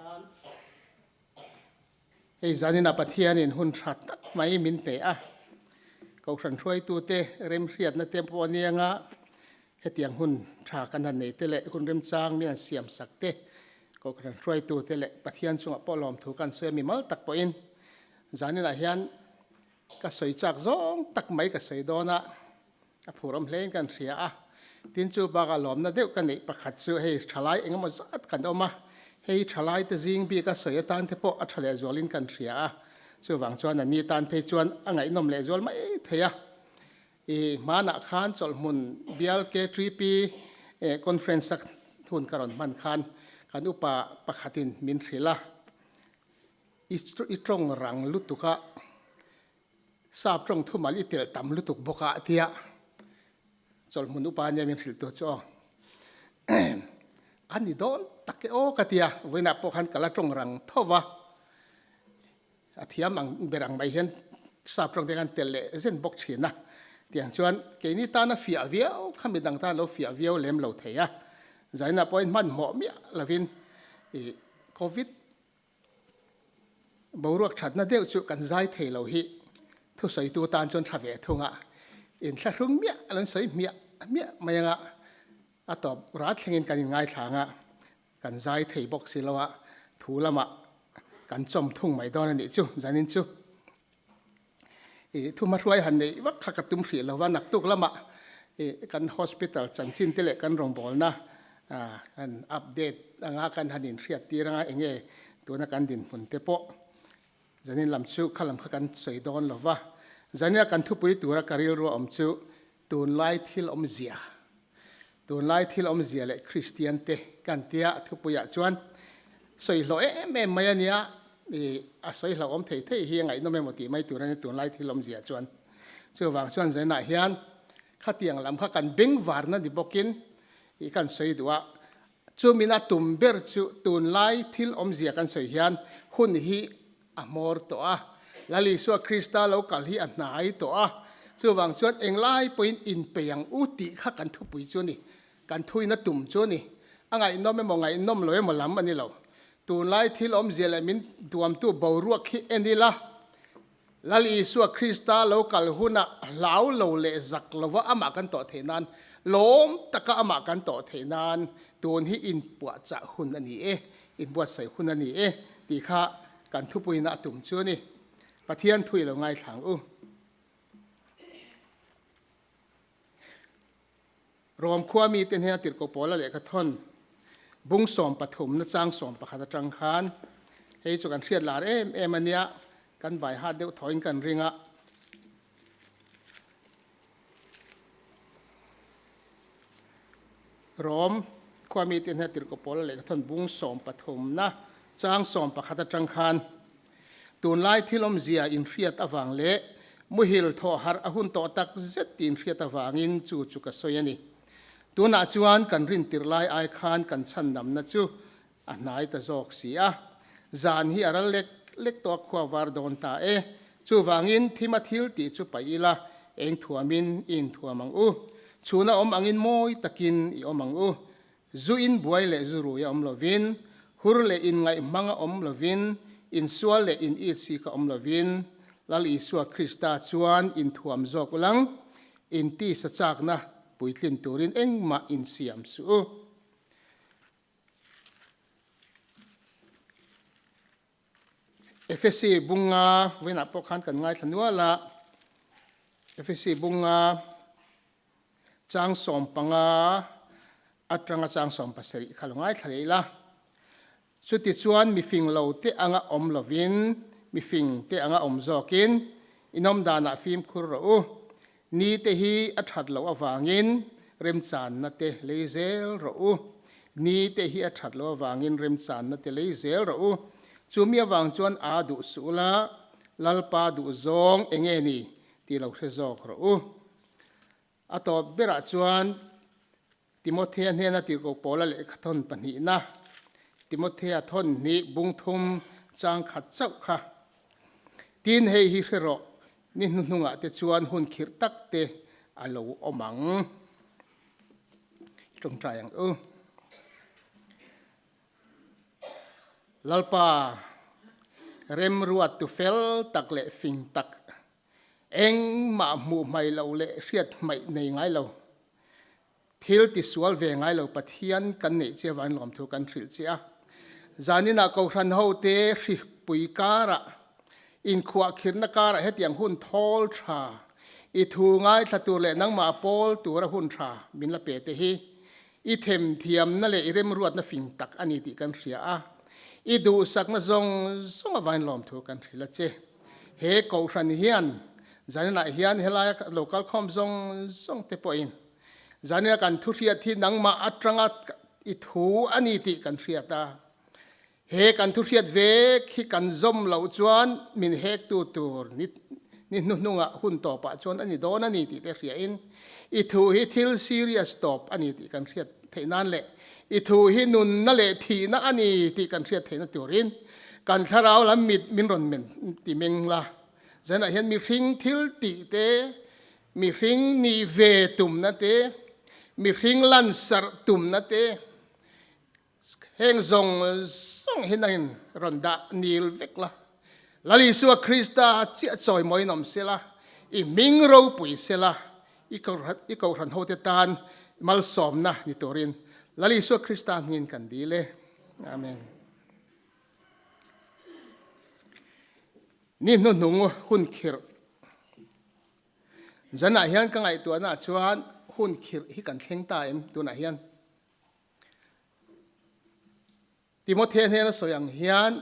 hian ei zanina pathian in hun that mai min te a ko san throi tu te rem hriat na tempo anianga hetiang hun tha kan han nei te le hun rem chang mi an siam sak te ko san throi tu te le pathian chunga polom thu kan soi mi mal tak po in zanina hian ka soi chak zong tak mai ka soi dona a phuram hlein kan thria a tin chu baga lom na deuh kan nei pakhat chu hei thalai engemaw zat kan oma hei thalai te jing bi ka soi tan te po a thale zolin kan thria a chu wang chuan ani tan phei chuan angai nom le zol mai theia e mana khan chol mun bial ke 3p conference sak thun karon man khan kan upa pakhatin min thrila i trong rang lutuka sap trong thumal itel tam lutuk boka tia chol mun upa nya min thil to cho ani don take o katia wena po khan kala trong rang thowa athiam ang berang mai hen sap trong dengan tele zen bok china tiang chuan ke ni ta na fia viau khamidang ta lo fia viau lem lo theya zaina point man mo mi lavin covid boruak thatna deuh chu kan zai thei lo hi thu soi tu tan chon thave thunga in thla rung mi alan soi mi mayanga atop rat thlengin kan ngai thanga kan zai thei bok silawa thulama kan chom thung mai don ani chu zanin chu thu ma ruai han nei wak khakatum hri lawa nak tuk lama kan hospital chanchin tele kan rong bol na kan update anga kan hanin hriat tiranga enge tuna kan din hun te po zanin lam chu khalam khakan soi don lova zania kan thu pui tura karil ro om chu tun lai thil om zia tun lai thil om zia le christian te kan tia thu puya chuan soi lo em mai ania a soi lo om thei thei hi ngai no me moti mai tura ni tun lai thil om zia chuan chu wang chuan zaina hian khatiang lam kha kan beng war na di bokin i kan soi duwa chu mina tumber chu tun lai thil om zia kan soi hian hun hi amor to a lali suwa krista lo kal hi anai to a chu wang chuan englai point in peyang uti kha kan thu pui chu ni kan thui na tum chu ni angai nom me ngai nom loe mo lam ani lo tun lai thil om zia min duam tu boruak hi enila lali suwa krista lo kal huna lau lo le zak lova ama kan to theinan lom taka ama kan to theinan tun hi in puwa cha hun ani in buat sai hun ani ti kha kan thu pui na tum chu ni pathian thui lo ngai thang u rom khwami ten he tir ko pola le ka thon bung som pathum na chang som pakhat atang khan hei chu kan hriat lar em ania kan bai ha deuh thoin kan ringa rom khwami ten he tir ko pola le ka thon bung som pathum na chang som pakhat atang khan tun lai thilom zia in hriat awang le muhil tho har ahun to tak zet tin hriat awangin chu chu ka soyani tuna chuan kan rin tir lai ai khan kan chan nam na chu anai ta jok sia zan hi aral lek to khwa war don ta chu wangin thimathil ti chu paila eng thuamin in thuamang u chuna om angin moi takin i omang u zu in buai le zuru ya om lovin hur le in ngai manga om lovin in sual le in i si ka om lovin lal i suwa krista chuan in thuam zok ulang in ti sa chak na puitlin turin engma in siam su FSC bunga wena pokhan kan ngai thanuala FSC bunga chang som panga atranga chang som pasari khalungai thaleila suti chuan mi fing lo te anga om lovin mi fing te anga om zokin inom dana phim khur ro ni te hi athat lo awangin rem chan na te leizel ro ni te hi athat lo awangin rem chan na te leizel ro chumi awang chuan a du sula lalpa du zong enge ni ti lo hre zok ro ato bera chuan timothea hena ti ko pola le khathon pani na timothea thon ni bungthum chang khat chau kha tin hei hi hero ni hnunga te chuan hun khir tak te alo omang trong trai ang lalpa rem ruat tu fel tak le phing tak eng ma mu mai lo le riat mai nei ngai lo thil ti sual ve ngai lo pathian kan nei che van lom thu kan thil chia zanina ko ran ho te ri pui kara in khuwa khirna kara hetiang hun thol tha I thu ngai thatu le nang ma pol tura hun tha min la pe te hi I them thiam na le rem ruat na phing tak ani ti kan ria a I du sak na zong van lom thu kan thila che he ko ran hian zanina hian helai local khom zong te poin zanina kan thu ria thi nang ma atranga I thu ani ti kan ria ta he kan thu riat ve khi kan zom lo chuan min hek tu tur ni nunga hun to pa chuan ani don ani ti te ria in I thu hi thil serious stop ani ti kan riat theinan le I thu hi nun na le thi na ani ti kan riat theina turin kan tharau lam mit min ron men ti meng la zana hian mi ring thil ti te mi ring ni ve tum na te mi ring lan sar tum na te heng zong hinan ronda nil vekla lali suwa Krista chia choi moi nom sela I ming ro pui sela I ko ran hote tan mal som na ni torin lali suwa Krista ngin kan dile amen ni no nung hun khir zana hian ka ngai tu na chuan hun khir hi kan thleng ta em tu na hian Timothy hena soyang hian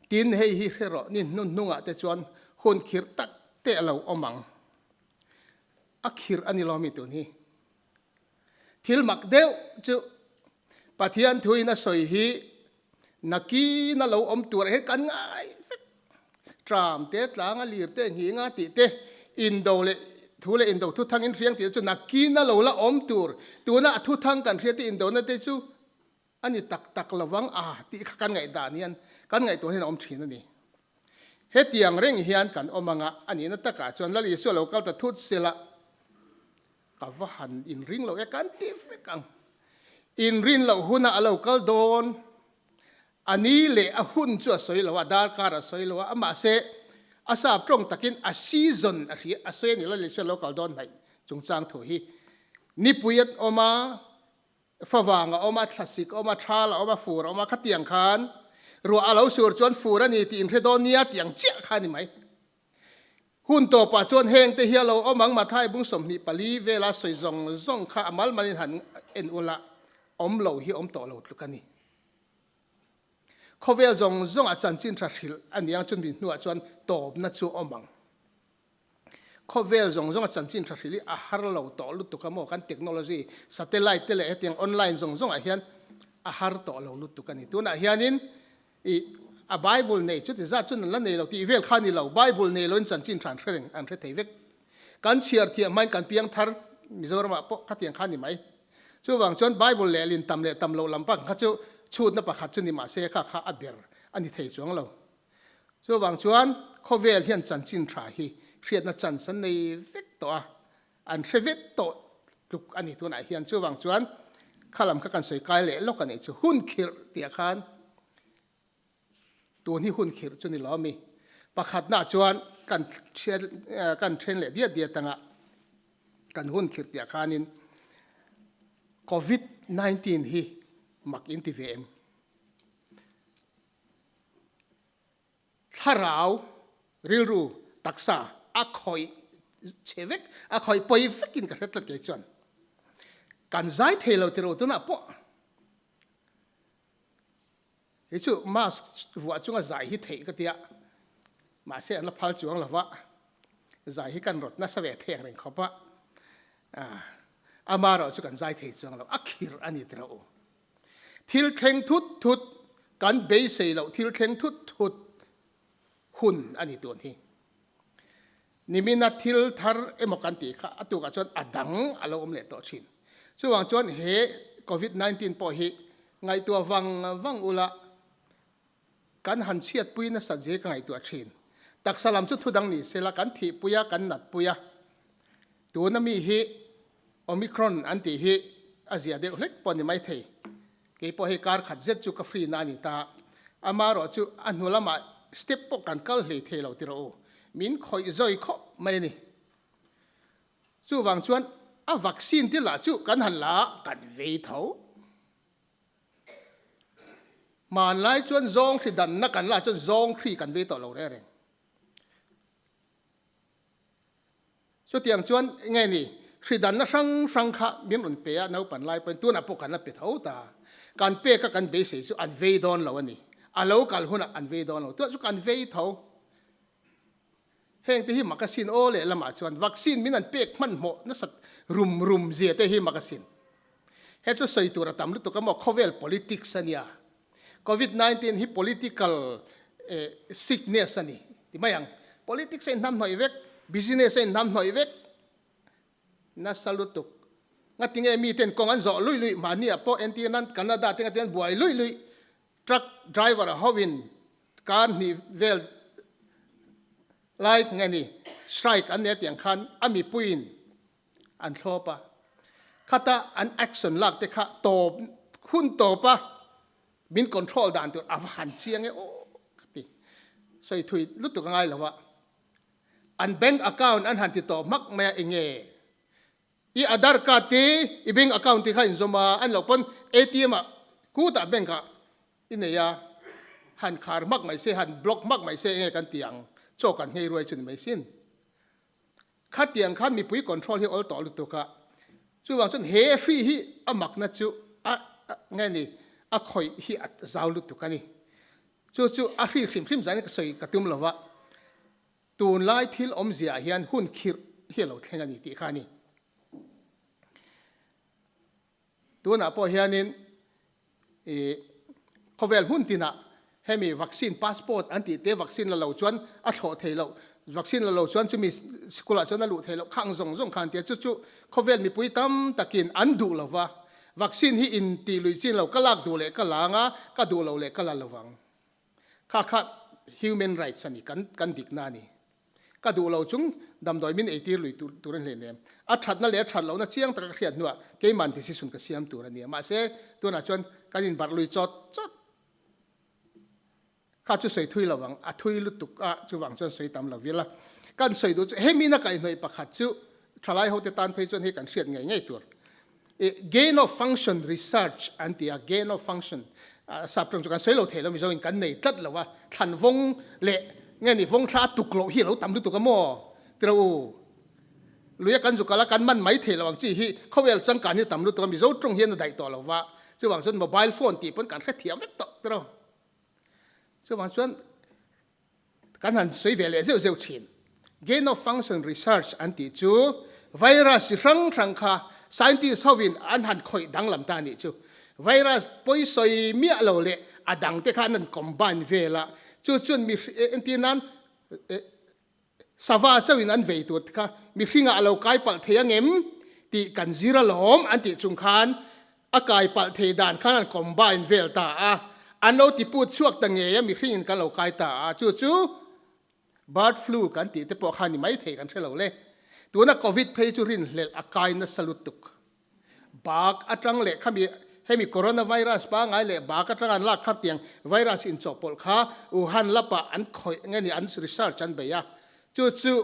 tin hei hi hero nin nunga te chuan hun khir tak te lo omang akhir ani lo mi tu ni thil mak deu chu pathian thuina soi hi naki na lo om tur he kan ngai tram te tlang a lir te ngi nga ti te indo le thule indo thu thang in riang ti chu naki na lo la om tur tuna thu thang kan ria ti indo na te chu ani tak lawang ti kan ngai danian kan ngai to hen om thina ni hetiang reng hian kan omanga ani na taka chuan lali su local ta thut sela ka va han in ring lo e kan ti fekang in rin lo huna a local don ani le a hun chu soi lo dar kara soi lo ama se asap trong takin a season a ri a soi ni lali su local don nai chungchang tho hi ni puyat oma fawanga oma classic oma thala oma fur oma khatiang khan ru alo sur chuan fura ni tin redonia tiang chia khani mai hun to pa chuan heng te hialo omang ma thai bung som ni pali vela soi zong kha amal manin han en ula om lo hi om to lo tlukani khovel zong a chan chin thil aniang chun bi nuwa chuan top na chu omang khovel zong a chan chin thili a har lo to lu tu kamo kan technology satellite tele etiang online zong a hian a har to lo lu tu kani tuna hianin a bible nei chu ti za chun la nei lo ti vel khani lo bible nei lo chan chin than threng an the thei vek kan chiar thi mai kan piang thar mizoram po khatiang khani mai chu wang chon bible le lin tam lo lam pa kha chu chut na pa khat chu ni ma se kha aber ani thei chuang lo chu wang chuan khovel hian chan chin tha hi riat na chan san nei vek to an revet to luk ani tu na hian chu wang chuan khalam kha kan soi kai le lo kan chu hun khir tia khan tu ni hun khir chu ni lo mi pakhat na chuan kan thren le dia tanga kan hun khir tia khanin COVID-19 hi mak in ti vem tharau rilru taksa a khoi chevek a khoi poi fekin ka hretlat ke chuan kan zai thelo tero tu na po he chu mask wa chunga zai hi thei ka tia ma se an la phal chuang lawa zai hi kan rot na sawe theng reng khopa amaro chu kan zai thei chuang lo akhir ani tero thil thleng thut kan be sei lo thil thleng thut hun ani ton hi nimina thil thar emokan ti kha atu ka chon adang alo om le to chin chuwang chon he COVID-19 po hi ngai tua wang ula kan han chiat puina sa je ka ngai tua chin taksalam chu thudang ni sela kan thi puya kan nat puya tu na mi hi omicron anti hi azia de hlek pon ni mai thei ke po he kar khat zet chu ka free na ni ta amaro chu anulama step po kan kal hle thelo tiro min khoi zoi kho mai ni chu wang chuan a vaccine ti la chu kan han la kan ve tho man lai chuan zong khi dan na kan la chuan zong khi kan ve to lo re re so tiang chuan nge ni khi dan na sang kha min un pe a no pan lai pen tu na po kan la pe tho ta kan pe ka kan be se chu an ve don lo ani a lo kal huna an ve don lo tu chu kan ve tho heng te hi makasin o le lama chuan vaccine min an pek man mo na sat rum zia te hi makasin he chu soi tur tam lu to ka mo khovel politics ania COVID-19 hi political sickness ani ti mayang politics in nam noi vek business in nam noi vek na salutuk ngatinge mi ten kong an zo lui mania po entinan Canada tinga ten buai lui truck driver hovin kan ni vel like ngani strike an ne tiang khan ami puin an thlopa khata an action lak te kha to hun to pa min control dan tu avhan chiang e o ti soi thui lutu ka ngai lawa an bank account an han ti to mak ma enge I Aadhaar card te I bank account ti kha in zoma an lopon ATM ku ta bank ka ineya han khar mak mai se han block mak mai se nge kan tiang cho kan ngei ruai chun mai sin kha tiang khan mi pui control hi all to lutu ka chu wang chun he free hi amak na chu a nge ni a khoi hi at zau lutu ka ni chu a free khim zani ka soi ka tum lawa tun lai thil om zia hian hun khir hi lo thlenga ni ti kha ni tuna po hianin khovel hun tina hemi vaccine passport anti te vaccine la lo chuan a tho theilo vaccine la lo chuan chumi skula chuan lu theilo khang zong khan te chu khovel mi pui tam takin an du lova vaccine hi in ti lui chin lo kalak du le kalanga ka du lo le kala lowang kha human rights ani kan dik na ni ka du lo chung dam doi min 80 lui turan le nem a that na le that lo na chiang tak khiat nuwa ke man decision ka siam tur ani ma se tu na chuan kanin bar lui chot kha chu sei thui lawang a thui lu tuk a chu wang chuan sei tam lovila kan sei du he mi na kai noi pakhat chu thalai hote tan phei chuan he kan hriat ngai tur gain of function research anti a gain of function sap trong chu kan sei lo thelo mi zo in kan nei tlat lawa than vong le nge ni vong thla tuk lo hi lo tam lu tuk mo tro luya kan zu kala kan man mai thelawang chi hi khowel chang kan ni tam lu tuk mi zo trong hian dai to lawa chu wang chuan mobile phone ti pon kan kha thiam vek to tro so wang chuan kan han soi ve le zeu chin gain of function research anti chu virus rang kha scientist hovin an han khoi dang lam ta ni chu virus poi soi mi lo le adang te khan an combine vela chu chun mi entinan sava chawin an vei tu kha mi hringa alo kai pal theyangem ti kan zira lom anti chung khan akai pal the dan khan an combine vel ta a an lo ti put chuak ta nge mi hringin kan lo kai ta a chu bird flu kan ti te po khan ni mai the kan thelo le tuna covid phei chu rin hlel akai na salutuk bak atang le khami hemi coronavirus pa ngai le ba ka tang an la khap tiang virus in chopol kha Wuhan lapa an khoi ngani an research an beya chu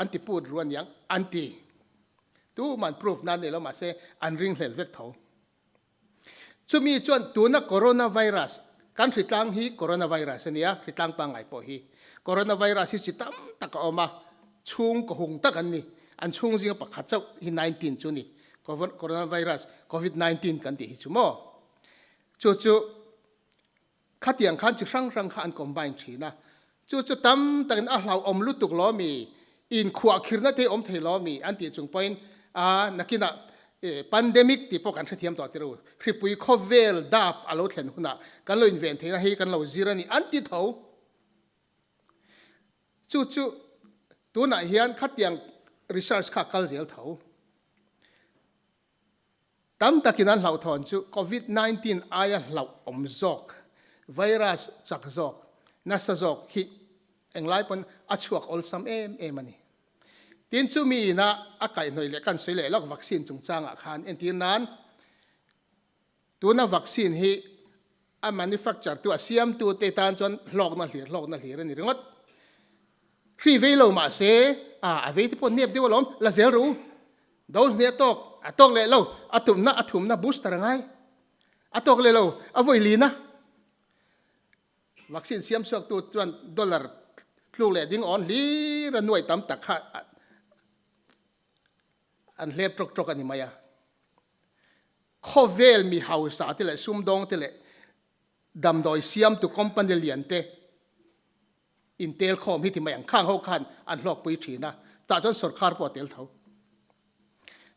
anti put ruan yang anti tu man proof nan ne lo ma se an ring hlel vek tho chu mi chuan tuna coronavirus kan thitlang hi coronavirus ania thitlang pa ngai po hi coronavirus hi chitam tak oma chung ko hung tak an ni an chung jing pakhat chau hi 19 chu ni coronavirus covid-19 kan ti hi chu mo chu khatiang khan chi rang khan combine thina chu tam takin a hlau om lutuk lo mi in khua khirna te om thei lo mi an ti chung point a nakina pandemic ti po kan thiam to tiru hripui khovel dap alo thlen huna kan lo invent theina hi kan lo zirani an ti tho chu tu na hian khatiang research kha kal zel tho tam takinan hlau thon chu covid-19 aya hlau om zok virus chak zok nasa zok hi englai pon achuak ol sam em ani tin chu mi na akai noi le kan soi le lok vaccine chung changa khan en tin nan tu na vaccine hi a manufacture tu a siam tu te tan chuan hlok na hlir ani ringot ri velo ma se a ve ti pon nep de lom la zel ru dos ne tok atok le lo athum na booster ngai atok le lo avoi lina vaccine siam sok tu chuan dollar tlu le ding on li ra nuai tam tak kha an hlep trok ani maya khovel mi hausa te le sum dong te le dam doi siam tu company lian te intel khom hi ti mayang khang ho khan an hlok pui thina ta chon sarkar po tel thau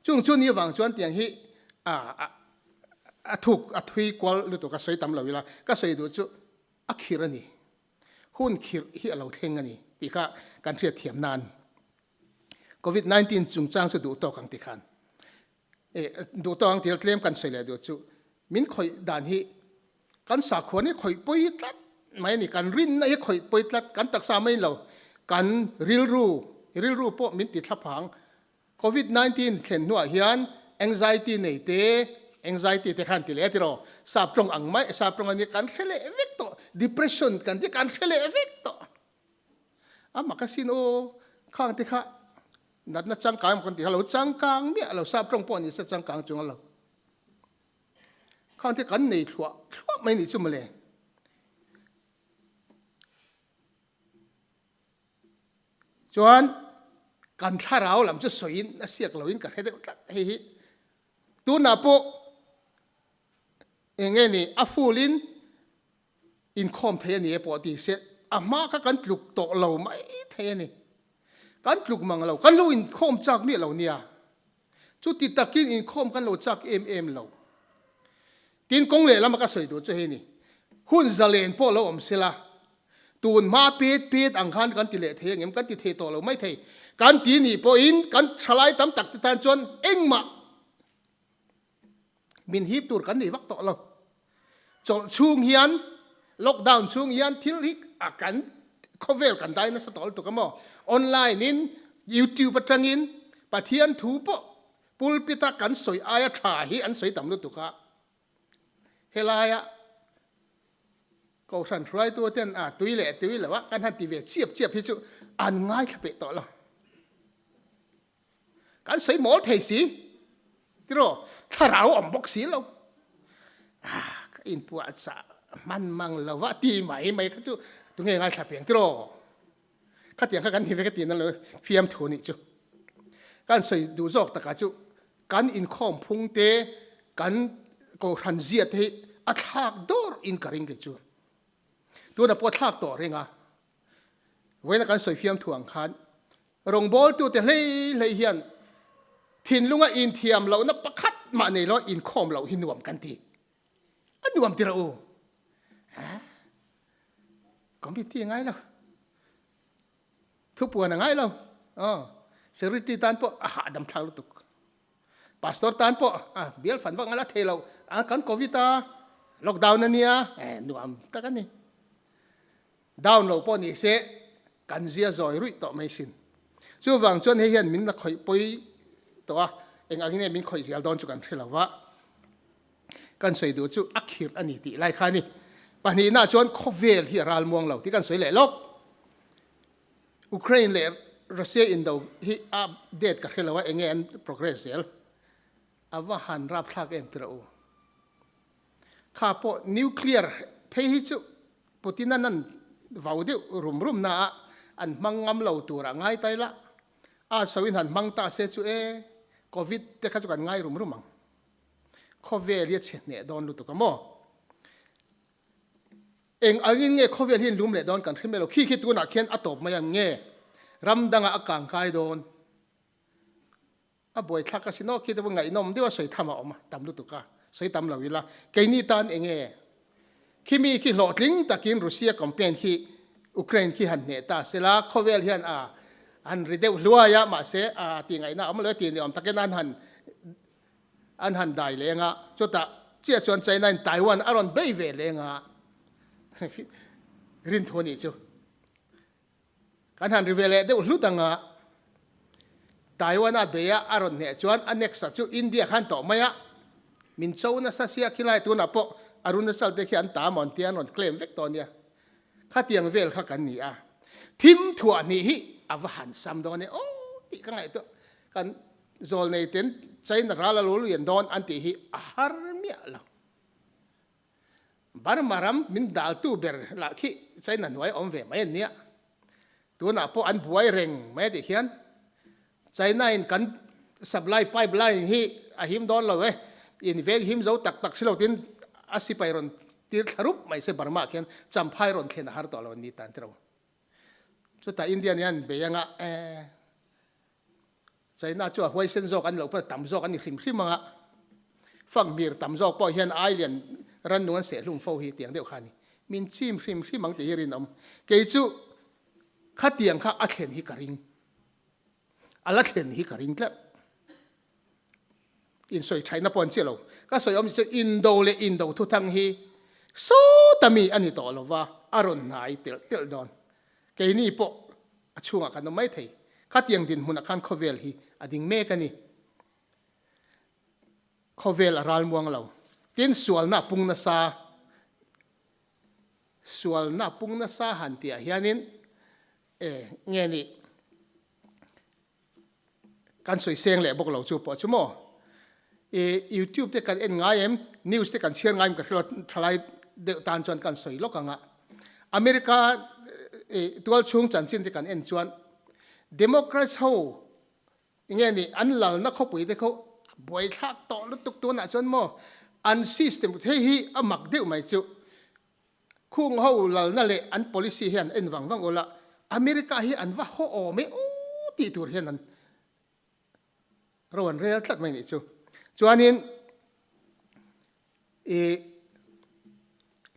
chung ni wang chuan tiang hi a thui kwal lu to ka soi tam lo wila ka soi du chu a khir ani hun khir hi alo thleng ani ti kha kan thria thiam nan covid 19 chung chang su du to kang ti khan du to ang tel tlem kan soi le du chu min khoi dan hi kan sa khone khoi poi tlat mai ni kan rin na hi khoi poi tlat kan tak sa mai lo kan ril ru po min ti thlapang covid 19 thlen nuwa hian anxiety nei te anxiety te khan ti le ti ro sap trong ang mai sap trong ani kan khele evek to depression kan ti kan khele evek to ama kasin o khang ti kha nat na chang kang kan ti halo chang kang mi alo sap trong po ni sa chang kang chung alo khang ti kan nei thua mai ni chu male chuan kan tharau lam chu soin a siak loin ka hede hi tu na po enge ni afulin in khom the ni po ti se ama ka kan tluk to lo mai the ni kan tluk mang lo kan lo in khom chak mi lo nia chu ti takin in khom kan lo chak em lo tin kong le lam ka soi du chu he ni hun zalen po lo om sila tun ma pet ang khan kan ti le the ngem kan ti the to lo mai the kan ti ni po in kan thalai tam tak ti tan chon engma min hip tur kan ni wak to lo chong chung hian lockdown chung hian thil hi akan khovel kan dai na sa tol to kamo online in youtube atangin pathian thu po pulpita kan soi aya tha hi an soi tam lu tu ka helaya ko san try to ten tui le wa kan han ti ve chiep hi chu an ngai thape to lo kan soi mol thei si tiro tharau om bok si lo in pu cha man mang lo wa ti mai kha chu tu nge ngai thape tiro kha tiang kha kan hi ve ka ti na lo fiam thu ni chu kan soi du jok ta ka chu kan in khom phung te kan ko ran zia te a thak dor in karing ke chu tu na po thak to renga wena kan soi fiam thuang khan rong bol tu te lei hian thin lunga in thiam lo na pakhat ma nei lo in khom lo hinuam kan ti anuam ti ra o kom bi ti ngai lo thu pu na ngai lo security tan po ha dam thal tuk pastor tan po bial fan wang ala thelo kan covid ta lockdown na niya nuam ta kan ni down lo po ni se kan zia zoi rui to mai sin chu wang chon he hian min na khoi poi to eng angine min khoi zial don chu kan thelawa kan soi du chu akhir ani ti lai khani pani na chon khovel hi ral muang lo ti kan soi le lok ukraine le russia in do hi update ka thelawa engen progress sel awa han rap thak em tro kha po nuclear phei hi chu putin nan vau de rum na an mangam lo tura ngai tai la soin han mang ta se chu covid te kha chu kan ngai rum mang khovel ye che ne don lu tu ka mo eng angin nge khovel hin lum le don kan thimelo khi tu na khen atop mayam nge ramdanga akang kai don boy thaka sino khi tu ngai nom dewa soi thama oma tam lu tu ka soi tam lo wila keini tan enge kimi ki lotling takin russia campaign ki ukraine ki han ne ta sela khovel hian an rideu luaya ma se ti ngai na am le ti ni am taken an han dai lenga chota chia chuan china in taiwan aron bei ve lenga rin thoni chu kan han rivele de hlutanga taiwan a beya aron ne chuan annex chu india khan to maya min châu na sa sia khilai tu na po arunachal te khi an ta mon tian on claim vek to nia kha tiang vel kha kan ni a thim thua ni hi avahan sam do ne o ti ka ngai to kan zol nei ten China rala lulu yan don anti hi ahar mia la bar maram min dal tu ber la khi China nuai om ve mai nia tu na po an buai reng mai ti hian China in kan supply pipeline hi a him don lo we in ve him zo tak tak silo tin asipai ron tir tharup mai se barma khian champhai ron thlen har to lo ni tan tro chu ta Indian yan be yanga China chu huai sen zo kan lo pa tam zo kan ni hrim hrim anga phang mir tam zo po hian island ran nuan se hlum fo hi tiang deuh khani min chim hrim hrim ang te hirin om ke chu kha tiang kha a thlen hi karing ala thlen hi karing tla in soi China pon che lo ka soi om che Indo le Indo thu thang hi so tami ani to lo wa aron nai tel don ke ni po achunga kan mai thei kha tiang din hun khan khovel hi ading me kani khovel aral muang lo tin sual na pung na sa han tia hianin nge ni kan soi seng le bok lo chu po chu mo YouTube te kan en ngai em news te kan share ngai ka thlai de tan chuan kan soi lokanga America tual chung chan chin te kan en chuan Democrats ho nge ni an lal na khopui te kho boi thak to lu tuk tu na chuan mo an system the hi amak deu mai chu khung ho lal na le an policy hian en wang ola America hi an wa ho o me o ti tur hian an rowan real tlat mai ni chu chuanin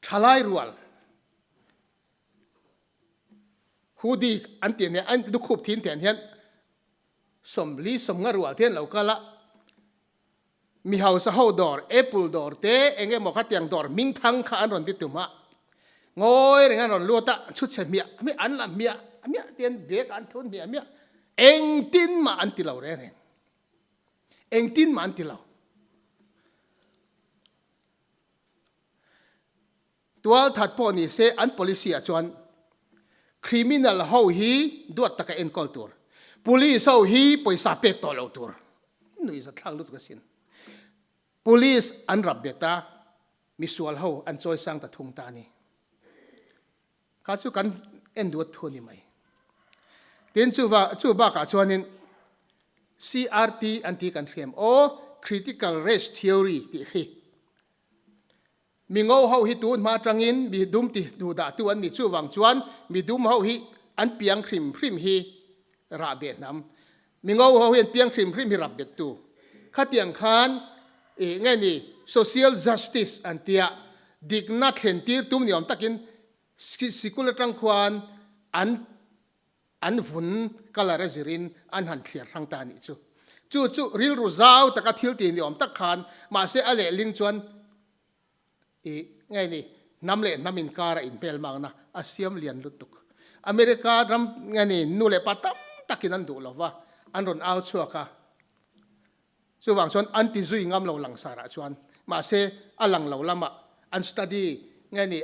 thalai rual hudi an ti ne an du khup thin ten hian somli somnga rual ten lo kala mi hausa ho dor apple dor te enge mo kha tiang dor ming thang kha an ron bituma ngoi renga ron luata chut che mia mi an la mia ten bek an thun mia eng tin ma an ti lo re eng tin ma an ti lo tual that po ni se an policy a chuan criminal ho hi duat taka en kultur police ho hi poisa pek to lo tur nui za thlang lut ka sin police an rab beta misual ho an choi sang ta thung ta ni ka chu kan en duat thoni mai tin chu ba ka chuanin CRT anti kan frame o critical race theory ti hi mingo ho hi tu ma tangin mi dum ti du da tu an ni chu wang chuan mi dum ho hi an piang khrim hi ra be nam mingo ho hi an piang khrim hi rab bet tu khatiang khan nge ni social justice antia digna thlen tir tum niom takin sikula tang khwan an vun kalara zirin an han thliar rang ta ni chu ril ru zau taka thil ti niom tak khan ma se ale ling chuan ngay ni namle namin kara in pel magna asiam lian lutuk America ram ngay ni nule patam takinan du lova anron out chuaka chu wang chuan anti zui ngam lo lang sara chuan ma se alang lo lama an study ngay ni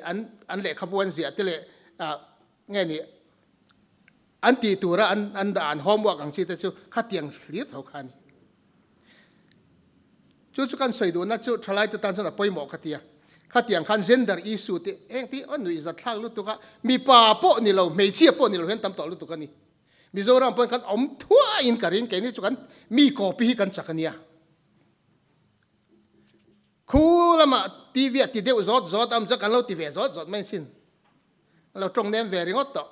an le khabuan zia tele ngay ni anti tura an da an homework ang chi te chu khatiang hlir tho khani chu kan soi du na chu thlai te tan chana poimo khatia khatiang khan gender issue te eng ti on nui za thlang lu tuka mi pa po ni lo mei chia po ni lo hen tam to lu tuka ni mizoram pon kan om thua in karin ke ni chu kan mi copy kan chakania khulama tv ti deu zot am cha kan lo ti ve zot mai sin lo trong nem ve ringot to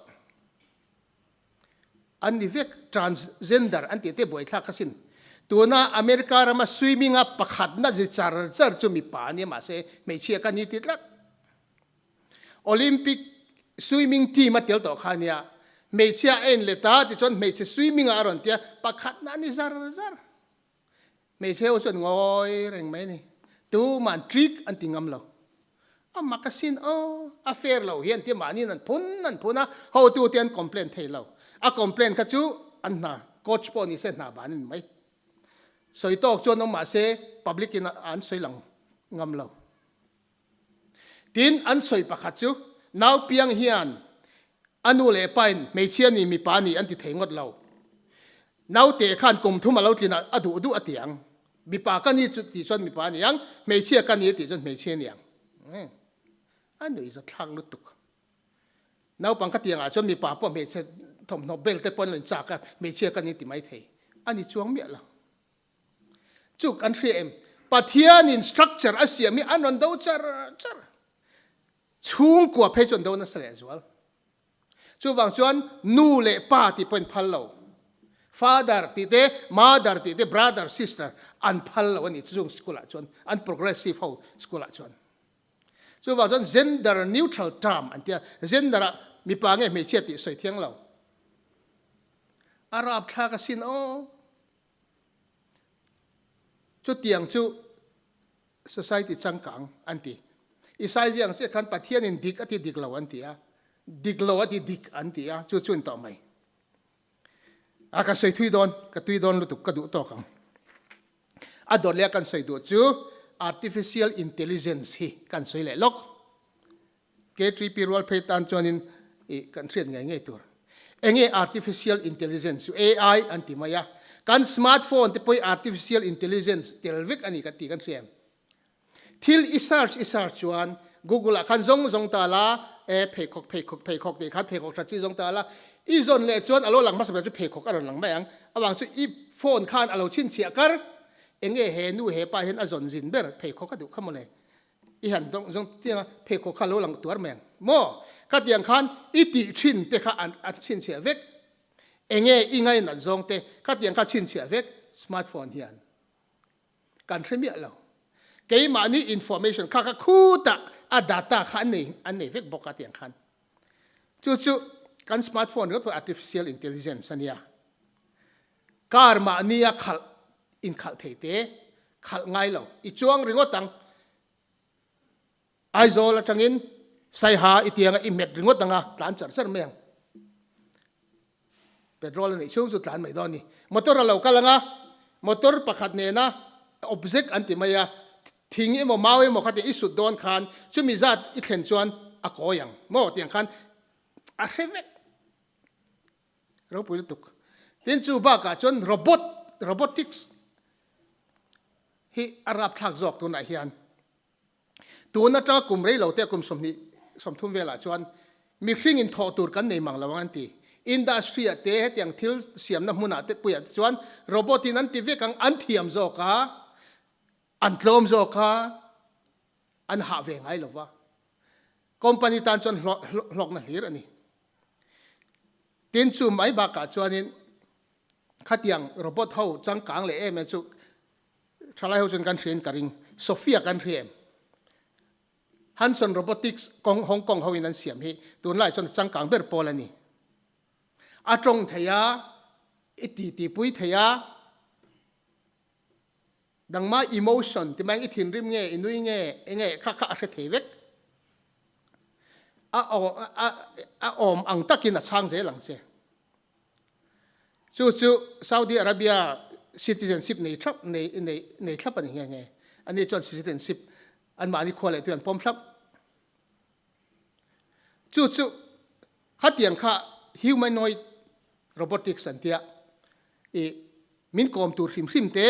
an ni vek transgender an ti te boi thla khasin tuna America rama swimming up pakhat na ji char chu mi pa ni ma se me chia ka ni titlat Olympic swimming team atel to khania me chia en le ta ti chon me che swimming aron tia pakhat na ni zar me che o chon ngoi reng mai ni tu man trick an tingam lo makasin affair lo hian ti mani nan phuna ho tu tian complain thei lo a complain kha chu an na coach po ni se na banin mai soi tok chon ma se public in an soi lang ngam lo tin an soi pakhat chu nau piang hian anu le pain mei chia ni mi pa ni an ti thei ngot lo nau te khan kum thuma lo tlina adu atiang mi pa ka ni chu ti chon mi pa ni yang mei chia ka ni ti chon mei chia ni yang anu is a thlang lu tuk nau pang ka tiang a chon mi pa po mei che thom no bel te pon len cha ka mei chia ka ni ti mai thei ani chuang mi la chuk an thri em pathian in structure asia mi anon do char chung kwa phe chon do na sale as well chu wang chuan nu le pa ti pen phal lo father ti te mother ti te brother sister an phal lo ani chung school a chuan an progressive ho school a chuan chu wang chuan gender neutral term an tia gender mi pa nge me che ti soi thiang lo arab tha ka sin o chu tiang chu society changkang an ti isai jiang che khan pathian in dik ati dik lo an ti a dik lo ati dik an ti a chu chun to mai a ka sei thui don ka tui don lu tu ka du to kang a dor le kan sei du chu artificial intelligence hi kan sei le lok K3P rol phe tan chuanin e kan thriat ngai ngai tur enge artificial intelligence AI an ti maya kan smartphone te poi artificial intelligence telvik ani ka ti kan thiam thil research chuan google a khan zong ta la e phekok te khat phekok tra chi zong ta la i zon le chuan alo lang ma sa chu phekok aron lang mayang awang chu i phone khan alo chin chia kar enge he nu he pa hen a zon zin ber phekok ka du khamole i han dong zong tia phekok kha lo lang tuar meng mo ka tiang khan i ti thin te kha an chin chia vek enge i ngai na zong te ka tiang kha chin chia vek smartphone hian kan themi lo ke ma ni information kha khu ta a data khan nei an nei vek boka tiang khan chu kan smartphone ro artificial intelligence ania kar ma nia khal in khal thei te khal ngai lo i chuang ringo tang aizol atangin sai ha itianga i met ringo tanga tlan char meng petrol ni chu tlan mai don ni motor lo kalanga motor pakhat ne na object anti maya thing emo mawe mo khate isu don khan chumi zat i thlen chuan a koyang mo tiang khan a hevek ro pul tuk tin chu ba ka chon robotics hi arab thak jok tu na hian tu na ta kum rei lo te kum som thum vela chuan mi hring in tho tur kan nei mang lawangan ti industry te hetiang thil siam na hmuna te puya chuan robotin an ti vekang an thiam zo ka an tlom zo ka an ha ve ngai lova company tan chuan hlok na hlir ani tin chu mai ba ka chuanin khatiang robot ho changkang le em chu thalai ho chun kan thrin karing sophia kan thriem Hanson Robotics Hong Kong ho in an siam hi tun lai chon changkang ber polani atong theya iti pui theya dangma emotion ti mang ithin rim nge inui nge kha a thevek a om ang takin a chang je lang che chu Saudi Arabia citizenship nei thap ani nge ani chon citizenship an mani khole tu an pom thlap chu khatiang kha humanoid robotics an tia e min kom tur hrim te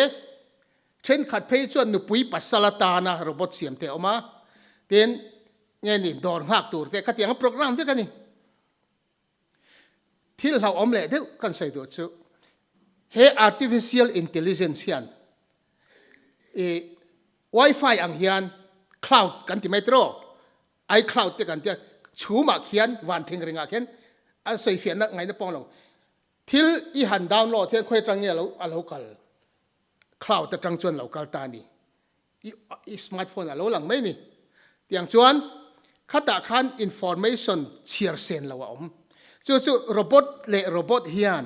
chen khat phei chuan nu pui pasalata na robot siam te oma ten nge ni dor ngak tur te khatiang program te kani thil hau om le de kan sai do chu he artificial intelligence hian e wifi ang hian cloud kan ti metro iCloud te kan tia chuma khian wan thing ringa khen a soi fian na ngai na pong lo thil i han download the khoi tang nge lo a local cloud ta tang chuan local ta ni i smartphone a lo lang mai ni tiang chuan khata khan information share sen lo om chu robot hian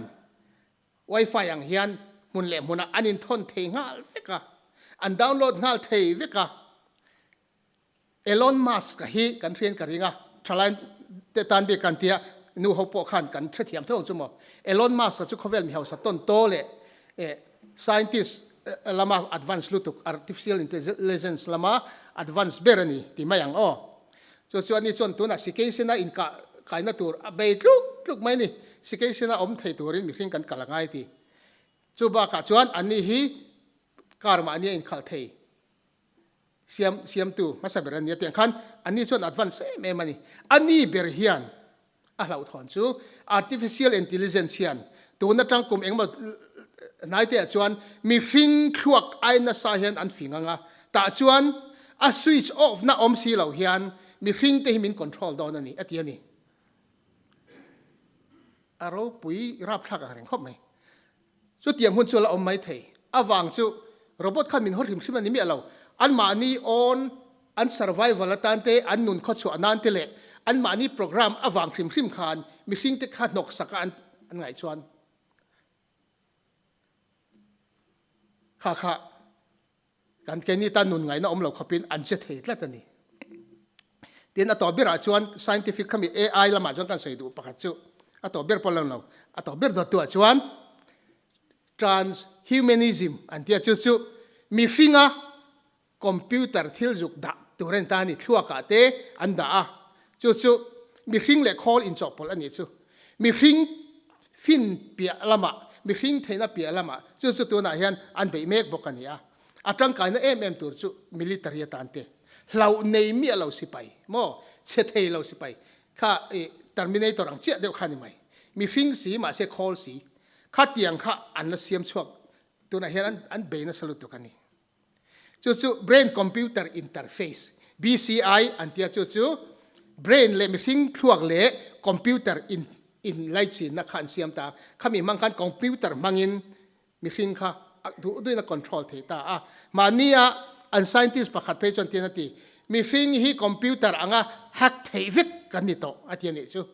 wifi ang hian mun le muna anin thon thei ngal veka an download ngal thei veka Elon Musk hi kan thrian karinga thalan te tan be kan tia nu hopo khan kan thriam thong chumo Elon Musk chu khovel mi hausa ton to le scientist lama advance lutuk artificial intelligence lama advance berani ti mayang so chuan ni chon tuna sikesina in ka kaina tur bei tluk mai ni sikesina thei turin mi hring kan kalangai ti chuba ka chuan ani hi karma ani in khal thei siam tu masaberan ni tiang khan ani chon advance me mani ani ber hian a hlau thon chu artificial intelligence hian tuna tang kum engma nai te chuan mi hring thuak aina sa hian an finganga ta chuan a switch off na si lo hian mi hring te himin control don ani atiani aro pui rap thak a reng khop mai chu tiam hun chu la mai thei awang chu robot khan min hor him hrim ani mi alo an ma ni on an survival atante an nun kho chu anan te le an ma ni program awang hrim khan mi hring te kha nok saka an ngai chuan kha kan ke ni ta nun ngai na lo khopin an che thei tla tani tin ato bira chuan scientific khami AI lama chuan kan sei du pakhat chu ato ber polon lo ato ber do tu chuan transhumanism an tia chu mi hringa computer thil juk da turen ta ni thluaka te an da a chu mi hring le call in chopol ani chu mi hring fin pia lama mi hring theina pia lama chu tu na hian an bei mek bokania atang kaina tur chu military atante hlau nei mi lo sipai mo che thei lo sipai kha terminator ang che deu khani mai mi hring si ma se call si kha tiang kha an la siam chuak tu na hian an be na salut tu kani chu brain computer interface BCI an tia chu brain le mi hring thuak le computer in lai chin na khan siam ta khami mang kan computer mangin mi hring kha du na control the ta mania an scientist pakhat pe chon tinati mi hring hi computer anga hack thei vek kan ni to atiani chu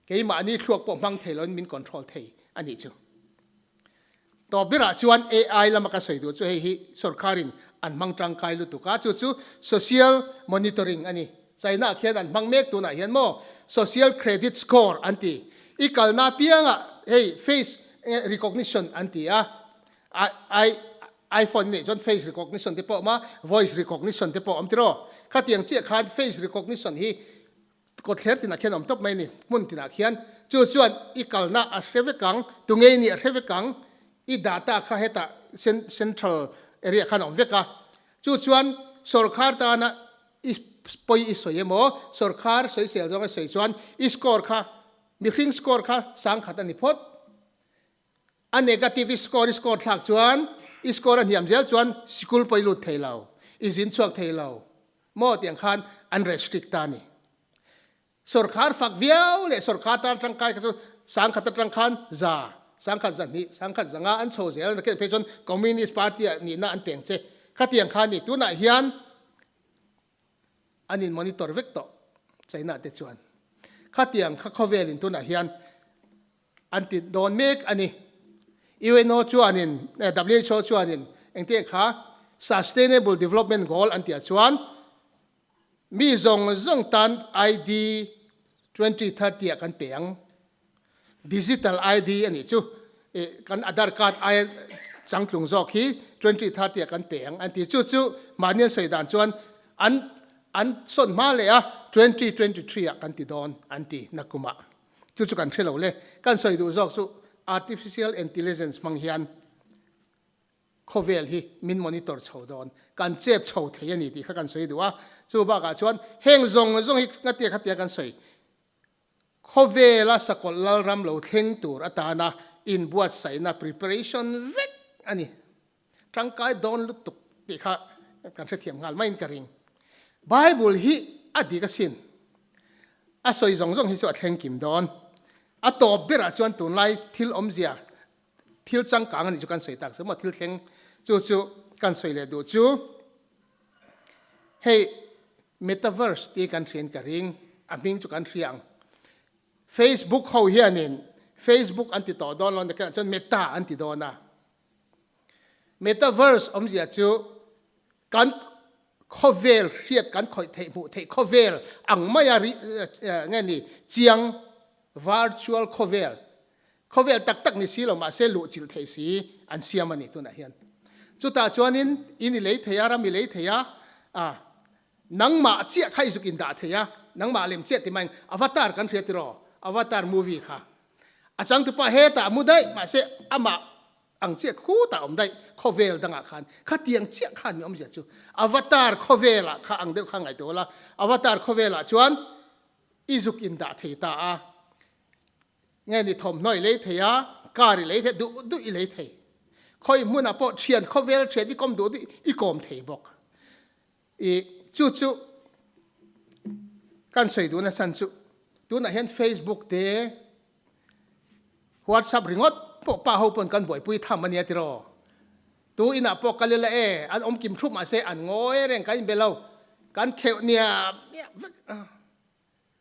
ke ma ni thuak po mang thelon min control thei ani chu to bira chuan AI lama ka soi du chu hi sarkarin an mang tang kai lu tu ka chu social monitoring ani China khian an mang mek tu na hian mo social credit score anti ikalna pianga face recognition anti iPhone ni jon face recognition te po ma voice recognition te po amtiro khatiang che khan face recognition hi ko thler tina khian om top mai ni mun tina khian chuan ikalna a hrevekang tungei ni hrevekang I data kha heta central area khan om veka chuan sarkar ta na poi isoyemo sarkar soi sel jong soi chuan score kha mi hring score kha sang khata ni phot a negative score thak chuan score an hiam zel chuan school poi lut theilau izin chuak theilau mo tiang khan an restrict ta ni sarkar fak viau le sarkar ta tang kai chu sang khata tang khan za sang khat zan ni sang khat zanga an chho zel na ke pe chon communist party ni na an peng che khatiang khan ni tu na hian anin monitor vek to China te chuan khatiang kha khovelin tu na hian anti don mek ani UNO chuanin WHO chuanin engte kha sustainable development goal anti chuan mi zong tan ID 2030 kan peng digital ID ani chu kan Aadhaar card ai changtlung zok hi 2030 kan peng anti chu manian soidan chuan an son ma le a 2023 kan ti don anti nakuma chu kan thelo le kan soi du zok chu artificial intelligence mang hian khovel hi min monitor chho don kan chep chho thei ani ti kha kan soi du a chu ba ka chuan heng zong hi ngatia khatia kan soi khovela sakol lal ram lo thleng tur atana in buat saina preparation vek ani tangkai don lutuk ti kha kan se thiam ngal main karing Bible hi adika sin a soi zong hi chu a thleng kim don a top bera chuan tun lai thil omzia thil chang kang ani chu kan soi tak so ma thil thleng chu kan soi le du chu hey metaverse ti kan thien ka ring a ming chu kan thiang Facebook ho hianin Facebook anti to don lon kan chon meta anti dona metaverse omzia chu kan khovel riat kan khoi thei mu thei khovel ang maya nge ni chiang virtual เขาเวลตักนี่สีเรามาเสลุจิลเทสีอันเสียมันนี่ตัวไหนเห็นจุดตาจวนอินเลยเทียรามิเลยเทียนังมาเจี๊ยใครสุกินดาเทียนังมาเล่มเจี๊ยที่มันอวตารกันเรียติรออวตารมูวี่ค่ะอาจารย์ตุปะเฮตามุได้มาเสอามาอังเจี๊ยคู่ตาอมได้เขาเวลดังอาคารข้าเตียงเจี๊ยขันยอมเสียจูอวตารเขาเวลข้าอังเดียวข้างไงตัวละอวตารเขาเวลจวนอิสุกินดาเทียตาไงนี่ทอมน้อยเลยเทียการิเลยเทียดูอิเลยเทียคอยมุนาปอเชียนเขาเวลเชียนที่กอมดูดิอีกอมเทียบอกจู่กันใส่ดูนะสันสุดูนะเห็น Facebook เดย์ WhatsApp ริงอดพวกป้าเขาปนกันบ่อยปุ้ยทำมันเนี่ยติรอตัวอินาปอกกันเลยละอันอมกิมทุบมาเสอันงอยเร่งกันเป็นเรากันเขียวเนี่ย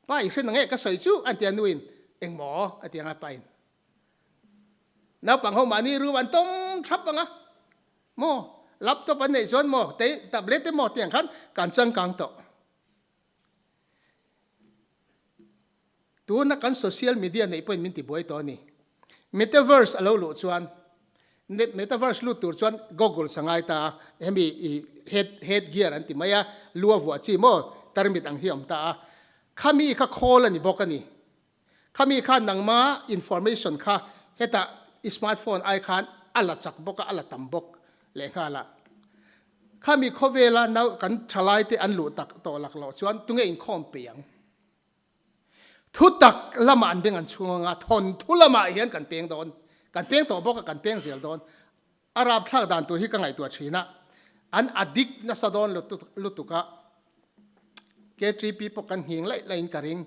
ป้าอีกเส้นนึงก็ใส่จู่อันเตียนวินเอ็งหมออันเตียงอะไรนับปังเขามานี่รู้วันต้มทับปังอ่ะโมรับตัวปันในส่วนโมเตะตับเล็ดเตะโมเตียงขันการจังกังโตตัวนักการโซเชียลมีเดียในเป็นมินติบวยตัวนี้เมตาเวิร์สเราหลุดชวนเมตาเวิร์สหลุดตัวชวน Google สังไงตาเฮมีเฮดเกียร์อันติมายาลัวหัวจีโมตารมิดอังเฮียมตาข้ามีข้าโคลนี่บอกกันนี่ข้ามีข้าหนังมาอินฟอร์เมชันข้าเฮตาสมาร์ทโฟนไอคานอัลลัดจักบอกอัลลัดตัมบอกเลขาละข้ามีข้อเวลาเนากันทลายที่อันหลุดตักตัวหลักหล่อชวนตรงนี้อินคอมเปียงทุตักละมันเป็นอันช่วงทนทุละมาเห็นกันเปียงโดนกันเปียงตัวบอกกันเปียงเสียโดนอาราบทักด่านตัวที่กังไงตัวชีนะอันอดิกนัสดอนลุตุกะเกตรีปีปกันหิงไล่อินกระริง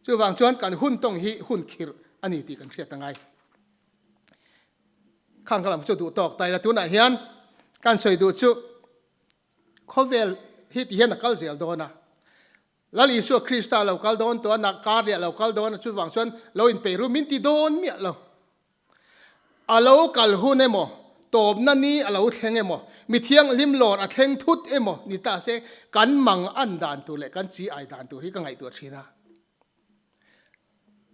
ช่วยวางชวนกันหุ่นตรงหิหุ่นคิรอันนี้ตีกันเชียตั้งไงข้างกลางจะดูตอกไตละตัวไหนเห็นการใส่ดูชุข้อเวลที่ที่เห็นนักเสียโดนนะแล้วอิสุคริสต์เราคัลโดนตัวนักการเรียเราคัลโดนช่วยวางชวนเราอินเปรูมินติโดนเมียเราเราคัลหุ่นเอโมตบนั่นนี่เราเทงเอโมมีเทียงลิมหลอดเทงทุดเอโมนี่ตาเสกันมังอันดานตัวเล็กกันจีไอดานตัวที่กังไงตัวชีนะ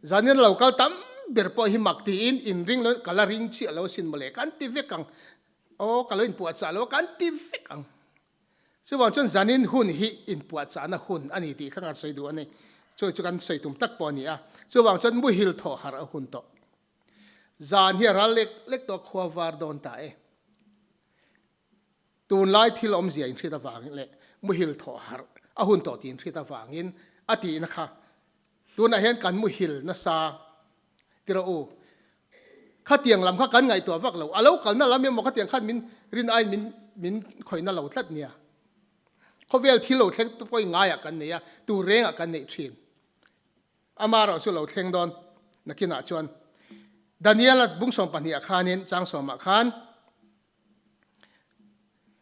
จานี่เราคัลตั้มเบอร์พอหิมักตีอินริงแล้วกัลริงชีเราสินมาเลยกันตีเวกังโอ้กัลอินปวดสาเรากันตีเวกังส่วนจนจานินหุ่นหิอินปวดสานะหุ่นอันนี้ที่ข้างใส่ดูอันนี้ช่วยกันใส่ตุ่มตักปอนี่ส่วนจนมุฮิลทอหาหุ่นโตจานเฮียรัลเล็กตัวขวาวาร์ดอนตาตูนไล่ที่ลมเสียงที่ตะฟังเละมุฮิลทอหาหุ่นโตตีนที่ตะฟังอินอตินะคะตัวนั้นเห็นกันมุฮิลนะซาติระโอข้าเตียงลำข้ากันไงตัววักเราแล้วกันนั่นแล้วมีหมอข้าเตียงข้ามินรินไอมินคอยนั่นเราทัดเนี่ยเขาเวลที่เราเทงตัวง่ายกันเนี่ยตัวเร่งกันเนี่ยชินอามาเราสุเราเทงดอนนักกินอาชวนดานิเอลบุ้งส่งปัญญาคานินจางส่งมาคาน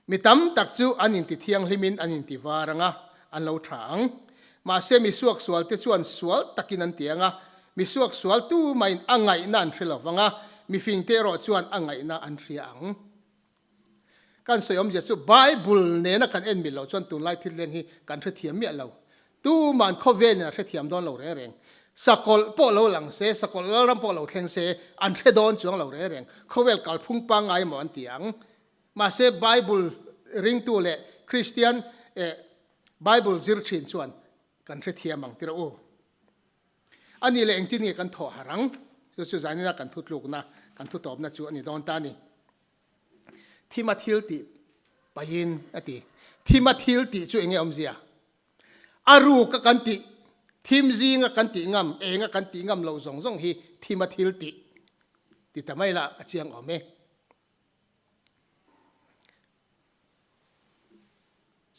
มีตั้มตักจูอันนินติเทียงลิมินอันนินติวารังอันเราทางมาเสมีสวกสวลที่ชวนสวลตักินันเตียงมีสวกสวลตู้ไม่อังไงนั่นฟิลฟังมีฟิงเตอร์ชวนอังไงนั่นอันเฟียงการสยามเจสุไบเบิลเนี่ยนักการเอ็นมิลเราชวนตุนไล่ทิศเลนฮีการเทียมเมียเราตู้มันข้อเวเนี่ยเทียมโดนเราเร่งสกอลพอเราหลังเสสกอลเราลำพอเราเทงเสอันโดนจวงเราเร่งข้อเวลกัลพุ่งปังไงหมอนเตียงมาเสไบเบิลริงตัวเล่คริสเตียนไบเบิลจิรชินชวนกันเทียมมังติระโออันนี้เลยเองที่นี่กันถอหรังสุดท้ายนี่นะกันทุดลูกนะกันทุดตอบนะจูอันนี้โดนตานี่ที่มาทิลติไปยินอติที่มาทิลติจูเองอมเสียอารูกกันติทีมจีงกันติงามเองกันติงามเราส่งฮีที่มาทิลติติทำไมล่ะเชียงออกไหม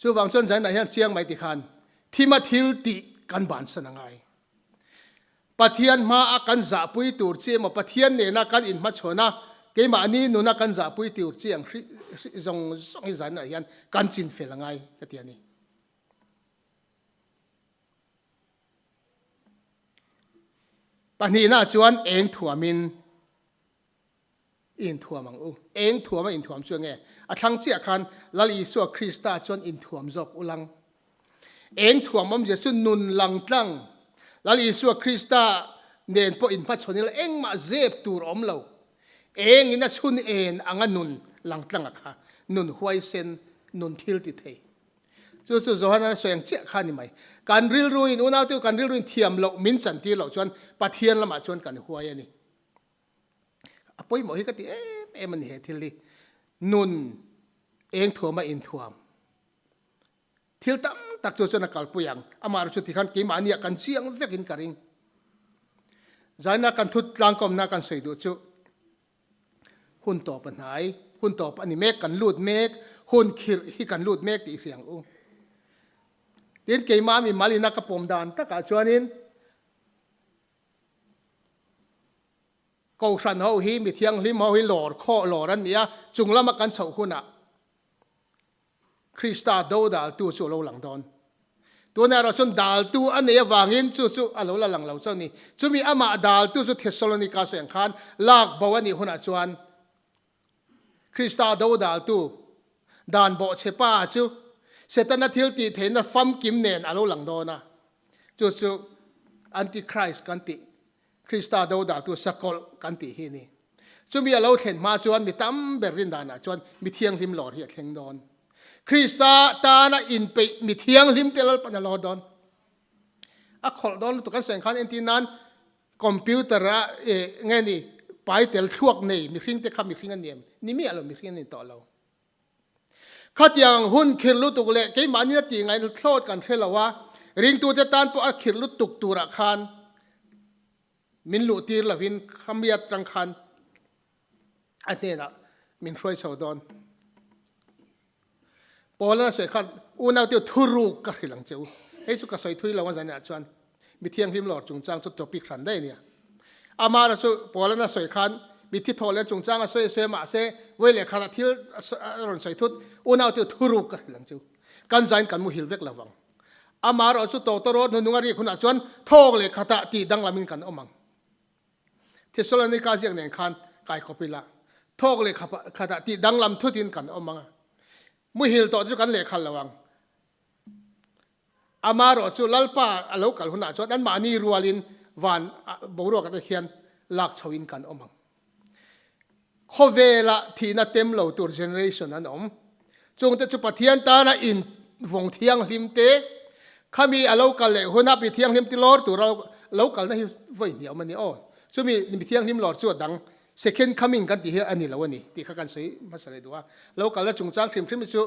ส่วนบางส่วนใจไหนฮะเชียงไม่ติคันที่มาทิลติกันบานสนังไงปะเทียนมากันจ่าปุยตูร์เชี่ยมาปะเทียนเนี่ยนักกันอินมาชนะเกี่ยมาอันนี้นุนักกันจ่าปุยตูร์เชี่ยงส่งให้ใจไหนฮะกันจินเฟลไงกะเทียนนี้ปะนี้น่าชวนเองถั่วมินอินถั่วมังอูเองถั่วมาอินถั่วมช่วงไงอ่ะทั้งเจ้าคันลลีสัวคริสต์ชวนอินถั่วมจกอุลังเองถั่วมันจะสุนุนลังตั้งแล้วอิสุคริสต์ เน้นพออินพัดชนิลเอ็งมาเจ็บตัวอมเราเองอินะชุนเอ็นอังนุนหลังตั้งอะค่ะนุนหวยเซนนุนทิลติเทจู่ๆโจฮันนั้นสวยงเจ้าข้านี่ไหมการริลรุยนู่นเอาตัวการริลรุยเทียมเรามินสันติเราชวนปะเทียนละมาชวนกันหวยนี่อภัยหมอฮิกติมันเหตุที่นุนเองถั่วมาอินถั่วทิลตั้มตักจู่ๆนักกอล์ฟยังอามารุชุติขันกิมานี่กันเสียงเวกินการิงใจนักกันทุดลางกอมนักกันใส่ดูจู่หุ่นต่อปัญหาหุ่นต่อปันนี้เมกกันลูดเมกหุ่นขีดฮิกันลูดเมกตีเสียงอูเดินเกี่ยมามีมาลีนักกระปมดานตะกาชวนินกองสันเฮาฮีมีเทียงลิมเฮาฮีหลอดข้อหลอดอันเนี้ยจุงละมากันเฉาหุ่นอะคริสตาโดดาลตูสู่เราหลังดอนตัวนี้เราชนดาลตูอันเนี้ยวางินจู่ๆอันเราหลังเราเจ้านี่จู่มีอามาดาลตูจู่เทสโลนิกาเสียงคันลากบวนี่หุ่นอะชวนคริสตาโดดาลตูดานบ่เชป้าจู่เสตนาทิลตีเทนฟัมกิมเนนอันเราหลังดอนะจู่ๆอันติคริสต์กันติคริสตาโดดาลตูสกอลกันติฮีนี่จู่มีเราเห็นมาชวนมีตั้มเบรินดานะชวนมีเทียงริมหลอดเหียเทียงดอนคริสตาตานะอินไปมีเทียงลิมเตลปนลอดอนอะขอดอนตุกันเสียงคันเอ็นตีนั้นคอมพิวเตอร์ไงนี่ไปเตลช่วงนี่มีฟิงเตคำมีฟิงอันเนียมนี่มีอะไรมีฟิงนี่ต่อเราข้าที่ยังหุ่นขีดลุตุกเละกี่มันนี่ตีไงโทษกันเท่าไรวะริงตัวจะตานพวกขีดลุตุกตัวละคันมินลุตีละวินขมียจังคันอันนี้นะมินช่วยชาวดอนพอแล้วสวยขันอุณเอาเตียวทุรุกกันหลังเจ้าไอ้สุกสวยทุยเราวันจันทร์ชวนมีเที่ยงพิมพ์หลอดจุงจังจุดตัวปีขันได้เนี่ยอามาเราพอแล้วนะสวยขันมีที่ทอแล้วจุงจังสวยมาเสเวลขณะที่รอนสวยทุดอุณเอาเตียวทุรุกกันหลังเจ้ากันใจกันมุหิลเวกระวังอามาเราสุดโตตรอดนุ่งอารีคุณอาชวนทอกเลยขณะตีดังลามินกันอมังที่สุดในการเสียงเนี่ยขันกายขบิละทอกเลยขณะตีดังลำทุดินกันอมังมุหิลต่อจุกันเล็กขันระวังอามาโรจุลัลป้าอโลกัลหุนอาชวนนั้นมานีรัวลินวันบรัวกันเทียนลักชวินกันอมังขเวลาที่น่าเต็มเหล่าตัวเจเนอเรชันนั้นจงแต่จุปเทียนตานะอินวงเทียงลิมเตข้ามีอโลกัลเล็กหุนอาปีเทียงลิมติลอร์ตัวเราโลกัลนั่นไว้เนี่ยมันนี่อ๋อจุมีเทียงลิมลอร์จวดดังsecond coming กันที่เฮอันนี้แล้ววันนี้ที่ข้ากันสวยมาสเลยดูว่าเรากันแล้วจงจ้างทีมมิจู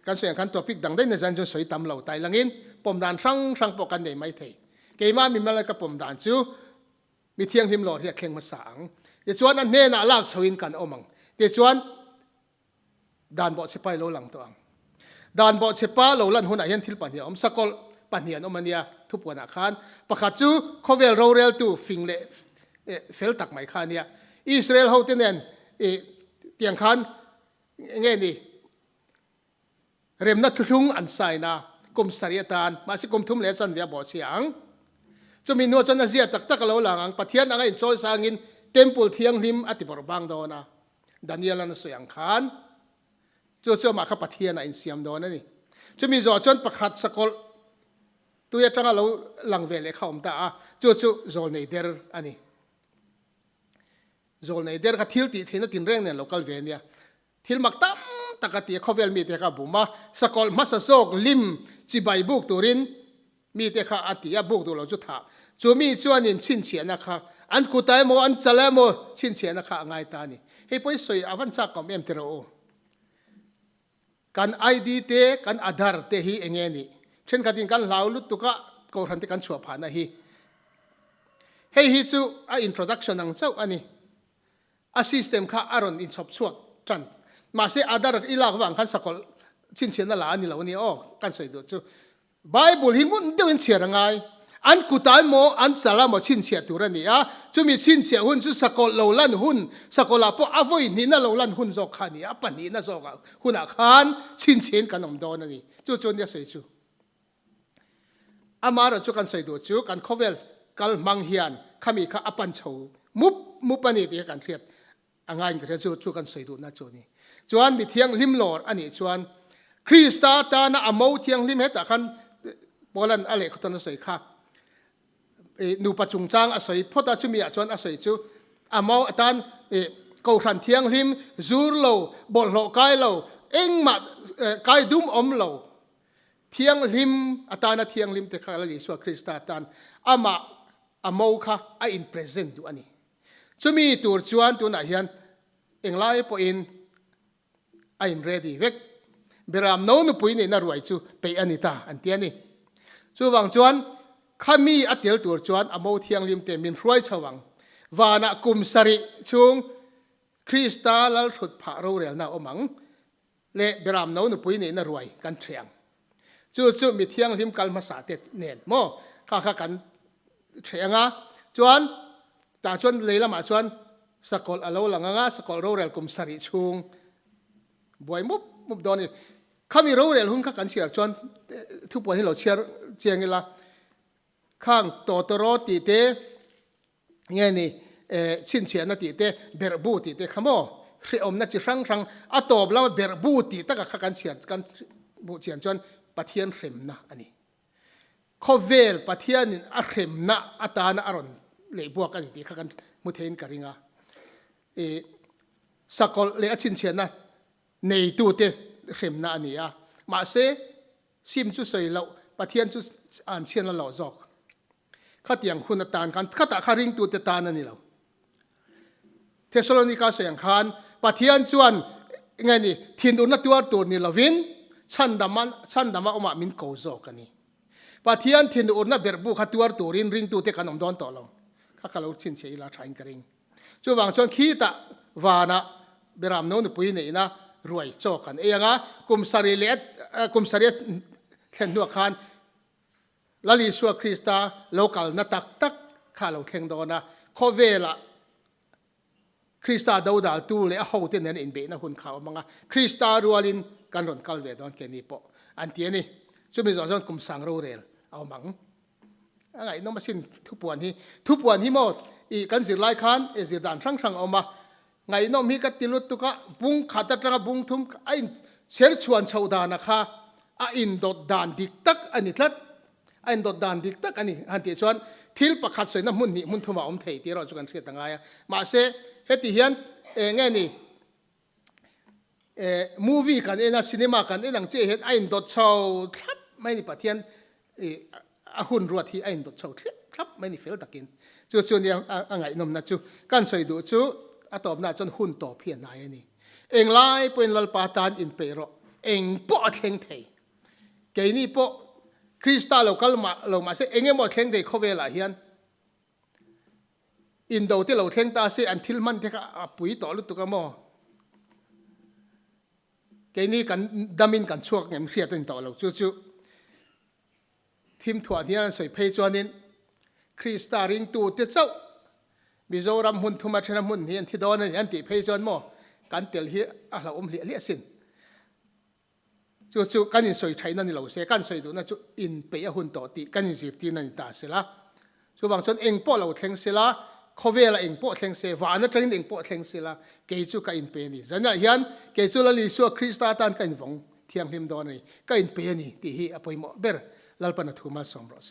กันสวยกันตัวพิกดังได้ในจันทร์จนสวยตำเหล่าไตลังอินปมดานช่างปกันได้ไม่เทเกี่ยมามีมาเลยกับปมดานจูมีเที่ยงทิมหลอดที่เข่งมาสางเดี๋ยวชวนอันเน่น่าลากสวินกันเอามังเดี๋ยวชวนดานบ่เชปายเราหลังตัวดานบ่เชปาเราลั่นหุ่นอายันทิลปันเหียสกอลปันเหียนมันเนี่ยทุบวันอาคารประกาศจูเขาเวลเราเรลตูฟิงเล่เฟลตักไม่คาเนี่ยอิสราเอลเขาเต้นเตียงคันไงนี่เริ่มนัดทุ่งอันไซน่ะกรมสริยตานมาสิกรมทุ่มเลจันเวียบ่เชียงจะมีนัวจันนาเซียตักเราหลังปะเทียนอะไรจอยสางินเต็มปุลเทียงลิมอติบรบังโดนะดานิเอลนั่นสยังคันจู่ๆมาขับปะเทียนอินเซียมโดนนี่จะมีจอจนประคัดสกอลตัวยังจังเราหลังเวลเข้ามาจู่ๆจอลในเดอร์อันนี้โจลในเดอร์ก็ทิลตีที่นั่นตินเร่งเนี่ย local เวเนี่ยทิลมักตั้มตะกตีเขาเวลมีเตะกับบุมาสกอลมาสโซกลิมจีใบบุกตัวรินมีเตะข้าอติยาบุกตัวเราจุดท่าจูมีจวนนินชินเชียนะคะอันกุตายโมอันจัลเลโมชินเชียนะคะง่ายตานี่เฮ้ยไปสวยอวันซักกับเอ็มเทโรกันไอดีเตกันอาดาร์เตฮีเองนี่เช่นกันที่กันลาวลุตุกะก็รันติกันชัวผ่านนะฮีเฮ้ยฮีจูอินโทรดักชันนังเจ้าอันนี้อาซิสเต็มข้าอารอนอินชอบช่วงจันมาเสียอาดาร์อีลากวังขันสกอลชินเชียนนั่นละอันนี้ละวันนี้อ๋อกันสวยดูจูไบเบิลหิมุนเดียวเชียร์ไงอันกุตายโมอันสลามชินเชียตัวนี้จูมีชินเชียหุ่นจูสกอลโลลันหุ่นสกอลาพออฟอยนี่น่ะโลลันหุ่นจอกขันนี่ปันนี่น่ะจอกหุ่นอาคารชินเชียนกันนมโดนนี่จูเนี่ยสวยจูอามาร์จูกันสวยดูจูกันคอเวลกัลมังเฮียนขามีข้าอปันโชมุปนี่ที่กันเทียดงานก็จะจูกันสวยดูน่าจูนี่จวนมีเทียงลิมหลอดอันนี้จวนคริสตาตานะอโมเทียงลิมเฮตคันโบราณอะไรเขาตอนนั้นสวยค่ะ นูปัจจุงจางอสวยพอตาจุมีจวนอสวยจูอามอตันกูขันเทียงหิมจูร์โลบอลโลกายโลเอ็งมากายดุมอมโลเทียงหิมอาตานะเทียงหิมเตคาลลิสวาคริสต์ตันอามาอามอค่ะไออินเพรสเซนต์ดูอันนี้จุมีตัวจวนตัวไหนยันเอ็งไล่พออินไออินเรดี้เวกเบรามโน้นปุยนี่น่ารวยจูไปอันนี้ตาอันเตียนี่จูวังจวนข้ามีอัตเตลตัวจวนอามอเทียงหิมเตมินรวยชวังวานะกุมสริชุงคริสตาลสุดผ่าเราเรียลน่าอมังเละเบรามโน้นปุยนี่น่ารวยกันเทียงจู่มีเทียงหิมกัลมาสาเตเนียนโมข้ากันเทียงอ่ะจวนตาจวนเลยละมาจวนสกอลอโลหลังอ่ะสกอลเราเรียลกุมสริชุงบวยมุบดอนนี่ข้ามีเราเรียลหุ่นข้ากันเชียร์จวนทุกวันที่เราเชียร์เชียงนี่ละข้างโตโตโรตีเตเงี้ยนี่ชินเชียนตีเตเบรบูตีเตขโมเรียมนัดจิรังอัตบแล้วเบรบูตีตั้งข้ากันเชียร์กันบูเชียร์จวนปะเทียนเข็มนะอันนี้ข้อเวลปะเทียนอัเข็มนะอัตานะอรอนเลยบวกกันที่ข้ากันมุเทนกันริงอ่ะสกอลเลยชินเชียนนะในตัวเตเข็มนะอันนี้อ่ะมาเสซิมจุสอยเราปะเทียนจุอ่านเชียนละหล่อจอกข้าเตียงคุณตานกันข้าตาข้าริงตัวเตตานั่นนี่เราเทสโลนิกาสยังคานปะเทียนจวนไงนี่ทินอุณตัวนี่เราวินชันดามาออกมามินโกโซกันนี่ปะเทียนทินอุณเบรบุขัดตัวรินริงตัวเตกันอมดอนต่อเราข้าเราชินเชียลาทายกันริงจู่วังชวนขี้ตะวานะเบรามโนนปุยนี่นะรวยโจกันเองอ่ะกุมสารีเลตกุมสารีเห็นหัวคานลลิสวาคริสตาโลกาลนัตักข้าเราเข่งโดนะข้อเวลาคริสตาดาวดาลตูเลยเอาเต้นนั้นอินเบนะคุณข่าวมังอ่ะคริสตารัวลินกันรอนกัลเวดอนแกนี่ปออันเทียนี่ช่วยมีส่วนกุมสังโรเรลเอามังอะไรน้องมาสินทุกวันที่หมดอีกันสิไลคันสิดานช่างเอามาไงน้องมีกัติลุตุกะบุ้งขัดตระบุ้งทุ่มไอเชิญชวนชาวดานะคะอินดดดานดิกตักอันนี้ทัดอินดดดานดิกตักอันนี้อันที่ชวนทิลประคัดสวยน้ำมุนนี่มุนทุ่มเทที่เราจะกันเสียต่างไงมาเสเฮติเฮียนไงนี่มูวี่กันนะซีนีมากันหนังเจ๊เห็นไอ้ดดเช่าทับไม่ได้ปะเทียนหุ่นรัวที่ไอ้ดดเช่าทับไม่ได้เฟลตะกินจู่เนี่ยไงนมนะจู่กันสวยดูจู่ตอบน่าจนหุ่นต่อเพียนนายนี่เองไล่เป็นลลปาตานอินเปโรเองปอเทงเทเกนี่ปอคริสตัลเรามาเสเองหมดเทงเทเขาเวลาเฮียนอินโดที่เราเทงตาเสอันทิลมันที่เขาปุ๋ยต่อลุตุกามอเกนี่กันดามินกันช่วงเงี้ยเสียตั้งต่อเราจู่ทีมถั่วที่นั่นสวยเพย์จวนินคริสตาริงตูเตเจ้ามิโซรัมหุ่นทุมาชนะหุ่นเฮียนที่โดนนั่นยันติเพย์จวนมอกันเตลเฮียเราเลี้ยสินจู่กันอินสวยใช้นั่นเราเสียกันสวยดูนะจู่อินเปียหุ่นต่อตีกันอินสิตีนั่นตาเสละจู่บางส่วนเองปอเราเทงเสละเขาเวลาเองปอเทงเสวานะเทงเองปอเทงเสละเกจู่กันอินเปียนี่จันยายันเกจู่ละลิสัวคริสตาตันกันฟงเทียมหิมโดนนี่กันอินเปียนี่ที่ฮีอภัยหมอเบอร์ลัลปนัทุมาสมรสเซ